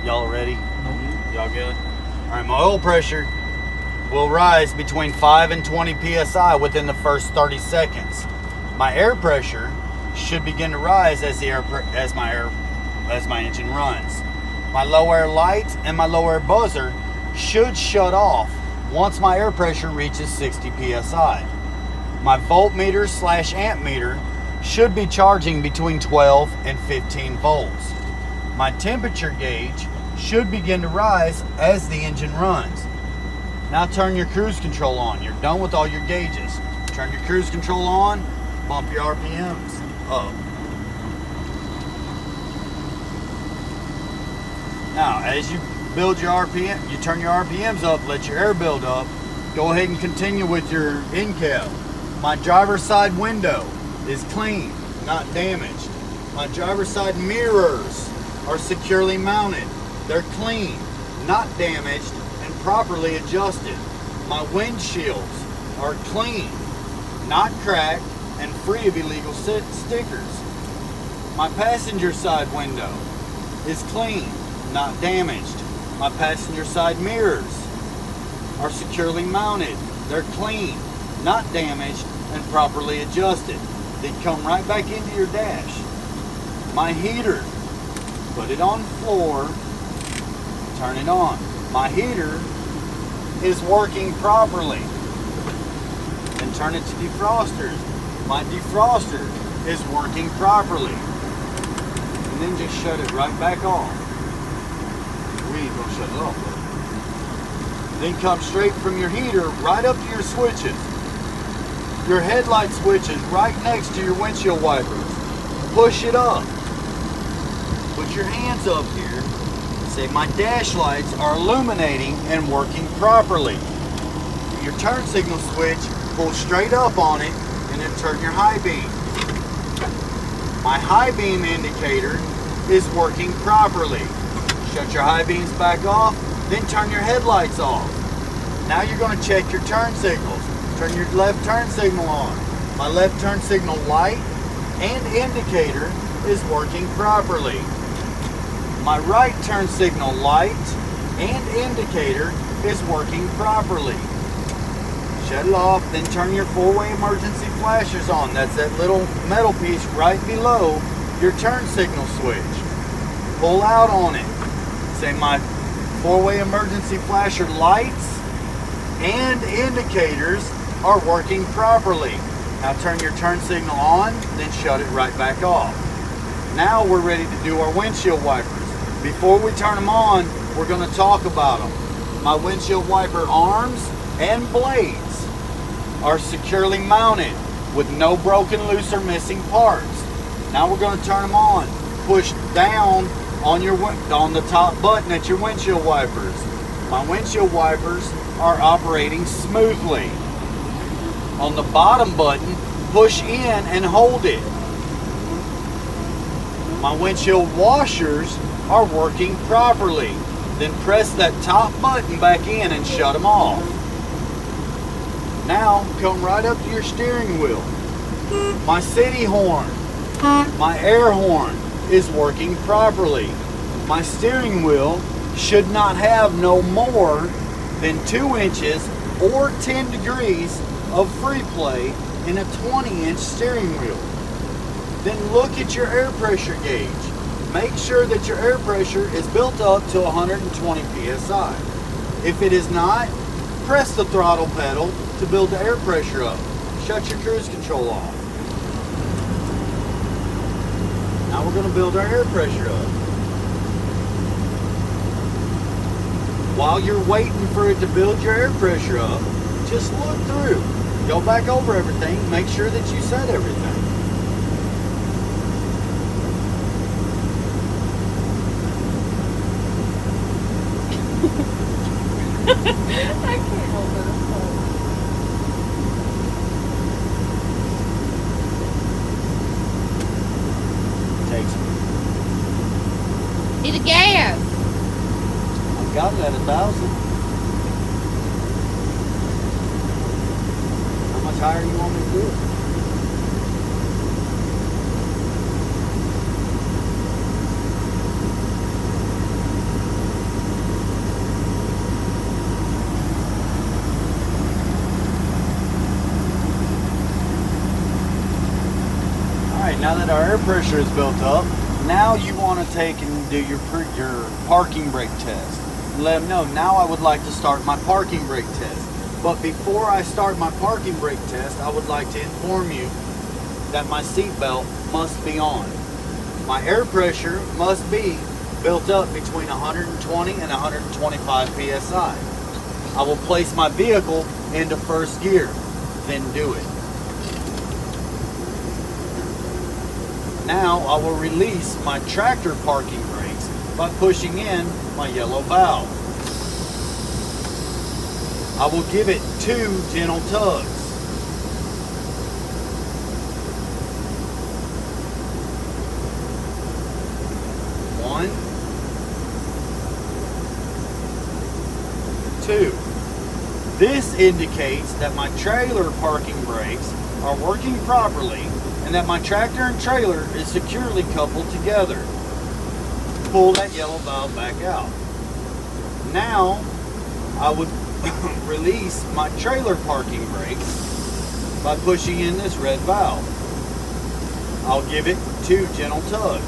Y'all ready? Y'all good? All right, my oil pressure will rise between 5 and 20 psi within the first 30 seconds. My air pressure should begin to rise as my engine runs. My low air light and my low air buzzer should shut off once my air pressure reaches 60 psi. My voltmeter / amp meter should be charging between 12 and 15 volts. My temperature gauge should begin to rise as the engine runs. Now turn your cruise control on. You're done with all your gauges. Turn your cruise control on, bump your RPMs up. Now, as you build your RPM, you turn your RPMs up, let your air build up. Go ahead and continue with your in-cab. My driver's side window is clean, not damaged. My driver's side mirrors are securely mounted. They're clean, not damaged, and properly adjusted. My windshields are clean, not cracked, and free of illegal stickers. My passenger side window is clean, not damaged. My passenger side mirrors are securely mounted. They're clean, not damaged, and properly adjusted. They come right back into your dash. My heater, put it on floor, turn it on. My heater is working properly. Then turn it to defrosters. My defroster is working properly. And then just shut it right back off. We ain't gonna shut it off. Then come straight from your heater right up to your switches. Your headlight switch is right next to your windshield wipers. Push it up. Put your hands up here. Say my dash lights are illuminating and working properly. Your turn signal switch, pull straight up on it and then turn your high beam. My high beam indicator is working properly. Shut your high beams back off, then turn your headlights off. Now you're going to check your turn signals. Turn your left turn signal on. My left turn signal light and indicator is working properly. My right turn signal light and indicator is working properly. Shut it off, then turn your four-way emergency flashers on. That's that little metal piece right below your turn signal switch. Pull out on it. Say my four-way emergency flasher lights and indicators are working properly. Now turn your turn signal on, then shut it right back off. Now we're ready to do our windshield wipers. Before we turn them on, we're going to talk about them. My windshield wiper arms and blades are securely mounted with no broken, loose, or missing parts. Now we're going to turn them on. Push down on the top button at your windshield wipers. My windshield wipers are operating smoothly. On the bottom button, push in and hold it. My windshield washers are working properly. Then press that top button back in and shut them off. Now come right up to your steering wheel. My city horn, my air horn is working properly. My steering wheel should not have no more than 2 inches or 10 degrees of free play in a 20-inch steering wheel. Then look at your air pressure gauge. Make sure that your air pressure is built up to 120 psi. If it is not, press the throttle pedal to build the air pressure up. Shut your cruise control off. Now we're going to build our air pressure up. While you're waiting for it to build your air pressure up, just look through. Go back over everything. Make sure that you set everything. I can't help it. Takes Need a gas. I've got it at 1,000. How much higher do you want me to do it? Now that our air pressure is built up, now you want to take and do your parking brake test. Let them know, now I would like to start my parking brake test. But before I start my parking brake test, I would like to inform you that my seat belt must be on. My air pressure must be built up between 120 and 125 psi. I will place my vehicle into first gear, then do it. Now I will release my tractor parking brakes by pushing in my yellow valve. I will give it 2 gentle tugs. One, 2. This indicates that my trailer parking brakes are working properly and that my tractor and trailer is securely coupled together. Pull that yellow valve back out. Now I would release my trailer parking brakes by pushing in this red valve. I'll give it 2 gentle tugs.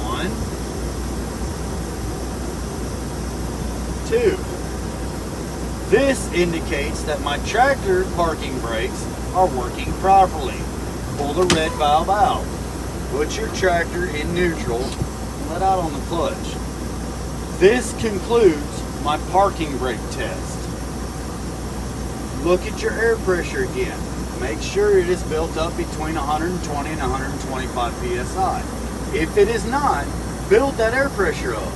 1, 2. This indicates that my tractor parking brakes are working properly. Pull the red valve out. Put your tractor in neutral and let out on the clutch. This concludes my parking brake test. Look at your air pressure again. Make sure it is built up between 120 and 125 psi. If it is not, build that air pressure up.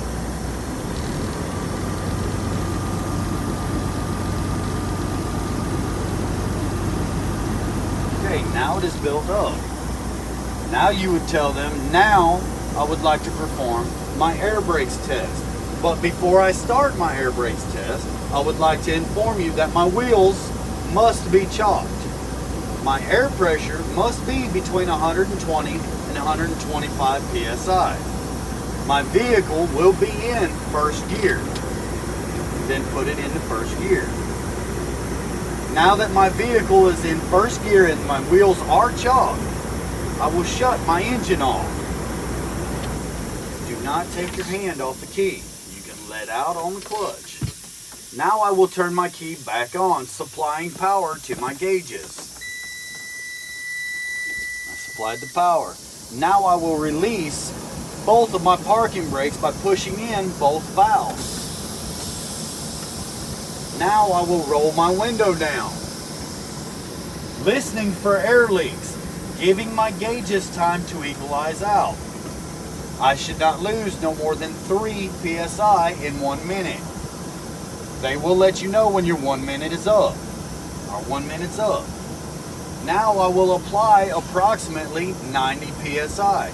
Okay, now it is built up. Now you would tell them, now I would like to perform my air brakes test. But before I start my air brakes test, I would like to inform you that my wheels must be chalked. My air pressure must be between 120 and 125 psi. My vehicle will be in first gear. Then put it into first gear. Now that my vehicle is in first gear and my wheels are chalked, I will shut my engine off. Do not take your hand off the key. You can let out on the clutch. Now I will turn my key back on, supplying power to my gauges. I supplied the power. Now I will release both of my parking brakes by pushing in both valves. Now I will roll my window down. Listening for air leaks, giving my gauges time to equalize out. I should not lose no more than 3 psi in 1 minute. They will let you know when your 1 minute is up, or 1 minute's up. Now I will apply approximately 90 psi.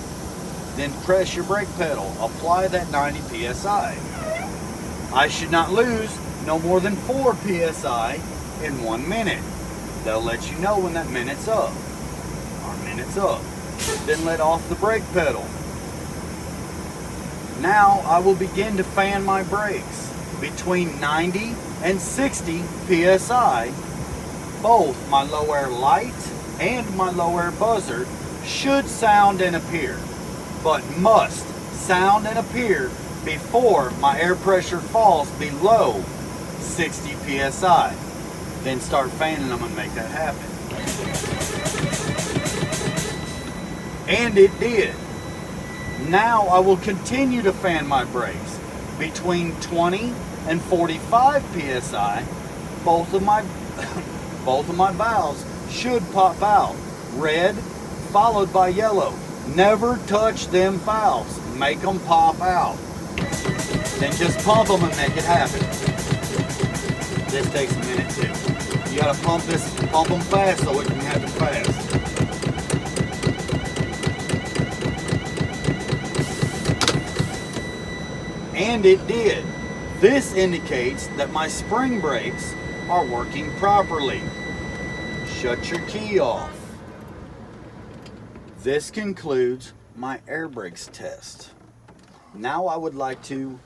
Then press your brake pedal. Apply that 90 psi. I should not lose no more than 4 psi in 1 minute. They'll let you know when that minute's up. Our minute's up. Then let off the brake pedal. Now I will begin to fan my brakes between 90 and 60 psi. Both my low air light and my low air buzzer should sound and appear, but must sound and appear before my air pressure falls below 60 psi. Then start fanning them and make that happen. And it did. Now I will continue to fan my brakes between 20 and 45 psi. Both of my valves should pop out. Red followed by yellow. Never touch them valves. Make them pop out. Then just pump them and make it happen. This takes a minute too. You gotta pump them fast so it can happen fast. And it did. This indicates that my spring brakes are working properly. Shut your key off. This concludes my air brakes test. Now I would like to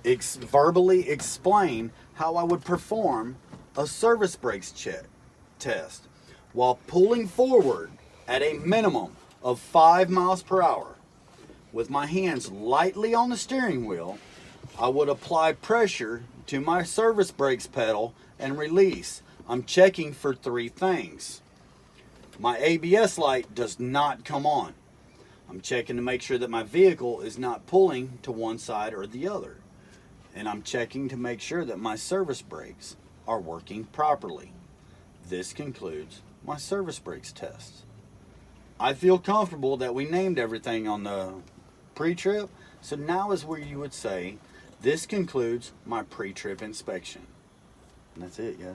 verbally explain how I would perform a service brakes test. while pulling forward at a minimum of 5 miles per hour. With my hands lightly on the steering wheel, I would apply pressure to my service brakes pedal and release. I'm checking for 3 things. My ABS light does not come on. I'm checking to make sure that my vehicle is not pulling to one side or the other. And I'm checking to make sure that my service brakes are working properly. This concludes my service brakes test. I feel comfortable that we named everything on the pre-trip, so now is where you would say, this concludes my pre-trip inspection. And that's it, guys.